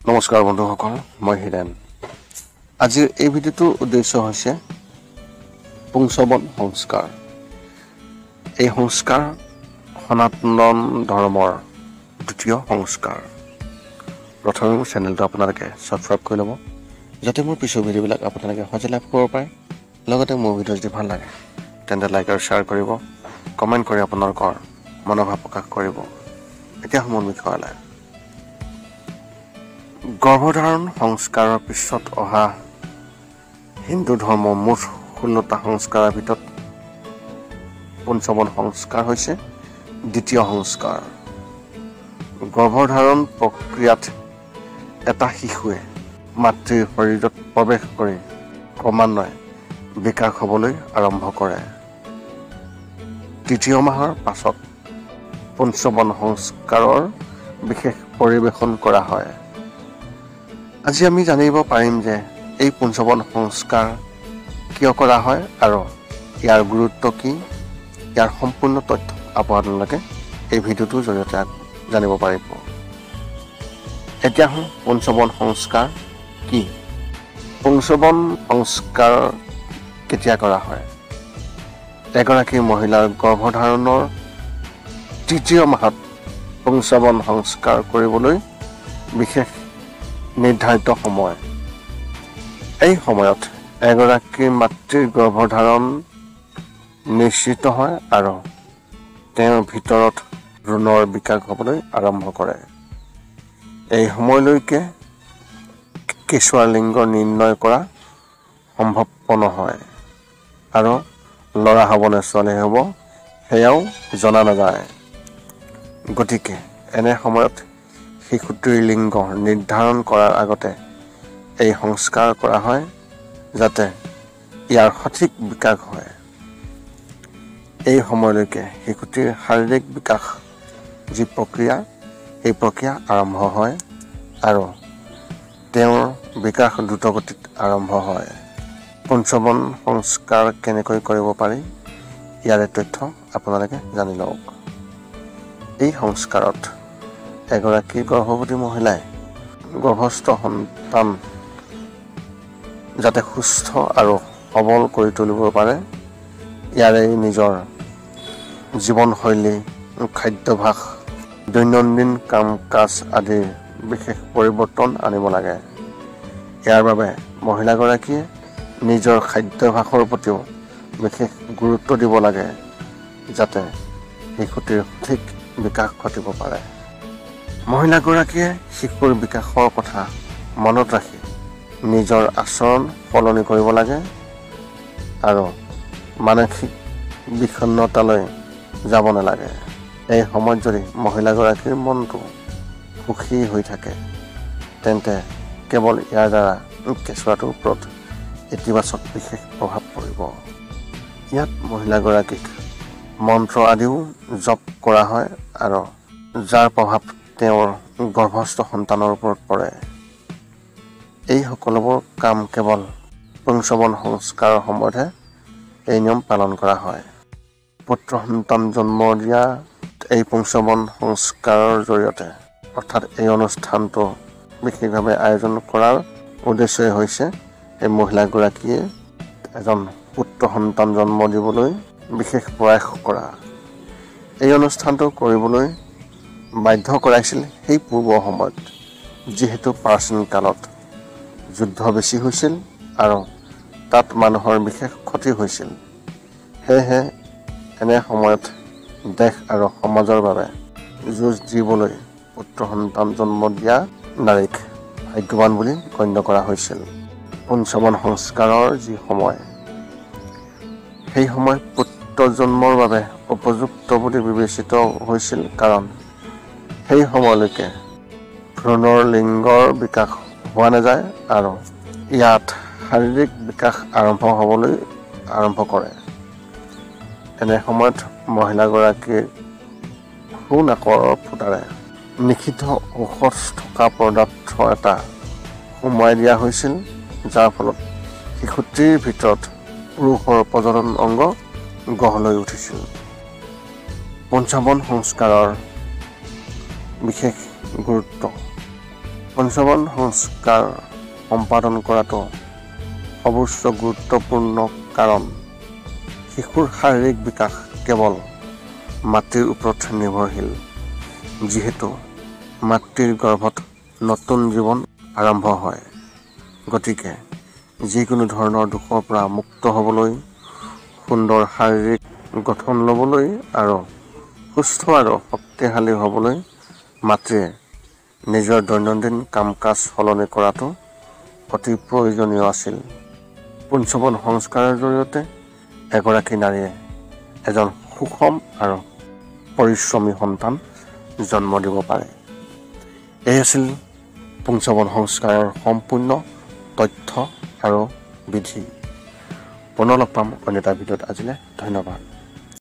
নমস্কাৰ বন্ধুসকল, মই হিৰেন। আজিৰ এই ভিডিঅ'টোৰ উদ্দেশ্য হৈছে পুংসৱন সংস্কাৰ। এই সংস্কাৰ সনাতন ধৰ্মৰ দ্বিতীয় সংস্কাৰ। প্ৰথমে মোৰ চেনেলটো আপোনালোকে ছাবস্ক্ৰাইব কৰি ল'ব, যাতে মোৰ পিছৰ ভিডিঅ'বিলাক আপোনালোকে সহজে লাভ কৰিব পাৰে। লগতে মোৰ ভিডিঅ' যদি ভাল লাগে তেন্তে লাইক আৰু শ্বেয়াৰ কৰিব, কমেণ্ট কৰি আপোনালোকৰ মনোভাৱ প্ৰকাশ কৰিব। এতিয়া মূল বিষয়লৈ। গৰ্ভধাৰণ সংস্কাৰৰ পিছত অহা হিন্দু ধৰ্মৰ মুঠ 16টা সংস্কাৰৰ ভিতৰত পুংসৱন সংস্কাৰ হৈছে দ্বিতীয় সংস্কাৰ। গৰ্ভধাৰণ প্ৰক্ৰিয়াত এটা শিশুৱে মাতৃৰ শৰীৰত প্ৰৱেশ কৰি ক্ৰমান্বয়ে বিকাশ হ'বলৈ আৰম্ভ কৰে। তৃতীয় মাহৰ পাছত পুংসৱন সংস্কাৰৰ বিশেষ পৰিৱেশন কৰা হয়। আজি আমি জানিব পাৰিম যে এই পুংসৱন সংস্কাৰ কিয় কৰা হয় আৰু ইয়াৰ গুৰুত্ব কি। ইয়াৰ সম্পূৰ্ণ তথ্য আপোনালোকে এই ভিডিঅ'টোৰ জৰিয়তে জানিব পাৰিব। এতিয়া পুংসৱন সংস্কাৰ কি? পুংসৱন সংস্কাৰ কেতিয়া কৰা হয়? এগৰাকী মহিলাৰ গৰ্ভধাৰণৰ তৃতীয় মাহত পুংসৱন সংস্কাৰ কৰিবলৈ বিশেষ নিৰ্ধাৰিত সময়। এই সময়ত এগৰাকী মাতৃৰ গৰ্ভধাৰণ নিশ্চিত হয় আৰু তেওঁৰ ভিতৰত ভ্ৰূণৰ বিকাশ হ'বলৈ আৰম্ভ কৰে। এই সময়লৈকে কেঁচুৱাৰ লিংগ নিৰ্ণয় কৰা সম্ভৱ নহয় আৰু ল'ৰা হ'ব নে ছোৱালী হ'ব সেয়াও জনা নাযায়। গতিকে এনে সময়ত শিশুটিৰ লিংগ নিৰ্ধাৰণ কৰাৰ আগতে এই সংস্কাৰ কৰা হয়, যাতে ইয়াৰ সঠিক বিকাশ হয়। এই সময়লৈকে শিশুটিৰ শাৰীৰিক বিকাশ যি প্ৰক্ৰিয়া, এই প্ৰক্ৰিয়া আৰম্ভ হয় আৰু তেওঁৰ বিকাশ দ্ৰুতগতিত আৰম্ভ হয়। পুংসৱন সংস্কাৰ কেনেকৈ কৰিব পাৰি, ইয়াৰে তথ্য আপোনালোকে জানি লওক। এই সংস্কাৰত এগৰাকী গৰ্ভৱতী মহিলাই গৰ্ভস্থ সন্তান যাতে সুস্থ আৰু সবল কৰি তুলিব পাৰে, ইয়াৰে নিজৰ জীৱনশৈলী, খাদ্যাভ্যাস, দৈনন্দিন কাম কাজ আদিৰ বিশেষ পৰিৱৰ্তন আনিব লাগে। ইয়াৰ বাবে মহিলাগৰাকীয়ে নিজৰ খাদ্যাভ্যাসৰ প্ৰতিও বিশেষ গুৰুত্ব দিব লাগে, যাতে শিশুটিৰ সঠিক বিকাশ ঘটিব পাৰে। মহিলাগৰাকীয়ে শিশুৰ বিকাশৰ কথা মনত ৰাখি নিজৰ আচৰণ সলনি কৰিব লাগে আৰু মানসিক বিষণ্ণতালৈ যাব নালাগে। এই সময়ত যদি মহিলাগৰাকীৰ মনটো সুখী হৈ থাকে, তেন্তে কেৱল ইয়াৰ দ্বাৰা কেঁচুৱাটোৰ ওপৰত ইতিবাচক বিশেষ প্ৰভাৱ পৰিব। ইয়াত মহিলাগৰাকীক মন্ত্ৰ আদিও জপ কৰা হয় আৰু যাৰ প্ৰভাৱ তেওঁৰ গৰ্ভস্থ সন্তানৰ ওপৰত পৰে। এই সকলোবোৰ কাম কেৱল পুংসৱন সংস্কাৰৰ সময়তহে এই নিয়ম পালন কৰা হয়। পুত্ৰ সন্তান জন্ম দিয়া এই পুংসৱন সংস্কাৰৰ জৰিয়তে, অৰ্থাৎ এই অনুষ্ঠানটো বিশেষভাৱে আয়োজন কৰাৰ উদ্দেশ্যই হৈছে এই মহিলাগৰাকীয়ে এজন পুত্ৰ সন্তান জন্ম দিবলৈ বিশেষ প্ৰয়াস কৰা। এই অনুষ্ঠানটো কৰিবলৈ বাধ্য কৰাইছিল সেই পূৰ্ব সময়ত, যিহেতু প্ৰাচীন কালত যুদ্ধ বেছি হৈছিল আৰু তাত মানুহৰ বিশেষ ক্ষতি হৈছিল। সেয়েহে এনে সময়ত দেশ আৰু সমাজৰ বাবে যুঁজ দিবলৈ পুত্ৰ সন্তান জন্ম দিয়া নাৰীক ভাগ্যৱান বুলি গণ্য কৰা হৈছিল। পুংসৱন সংস্কাৰৰ যি সময়, সেই সময় পুত্ৰ জন্মৰ বাবে উপযুক্ত বুলি বিবেচিত হৈছিল, কাৰণ সেই সময়লৈকে ভ্ৰূণৰ লিংগৰ বিকাশ হোৱা নাযায় আৰু ইয়াত শাৰীৰিক বিকাশ হ'বলৈ আৰম্ভ কৰে। এনে সময়ত মহিলাগৰাকীৰ সুনাকৰ ফুটাৰে নিষিদ্ধ ঔষধ থকা পদাৰ্থ এটা সুমুৱাই দিয়া হৈছিল, যাৰ ফলত শিশুটিৰ ভিতৰত পুৰুষৰ প্ৰজনন অংগ গঢ় লৈ উঠিছিল। পুংসৱন সংস্কাৰৰ বিশেষ গুৰুত্ব। পঞ্চবন সংস্কাৰ সম্পাদন কৰাটো সৰ্বোচ্চ গুৰুত্বপূৰ্ণ, কাৰণ শিশুৰ শাৰীৰিক বিকাশ কেৱল মাতৃৰ ওপৰত নিৰ্ভৰশীল। যিহেতু মাতৃৰ গৰ্ভত নতুন জীৱন আৰম্ভ হয়, গতিকে যিকোনো ধৰণৰ দুখৰ পৰা মুক্ত হ'বলৈ, সুন্দৰ শাৰীৰিক গঠন ল'বলৈ আৰু সুস্থ আৰু শক্তিশালী হ'বলৈ মাতৃয়ে নিজৰ দৈনন্দিন কাম কাজ সলনি কৰাটো অতি প্ৰয়োজনীয় আছিল। পুংসৱন সংস্কাৰৰ জৰিয়তে এগৰাকী নাৰীয়ে এজন সুষম আৰু পৰিশ্ৰমী সন্তান জন্ম দিব পাৰে। এই আছিল পুংসৱন সংস্কাৰৰ সম্পূৰ্ণ তথ্য আৰু বিধি। পুনৰ লগ পাম অন্য এটা ভিডিঅ'ত। আজিলৈ ধন্যবাদ।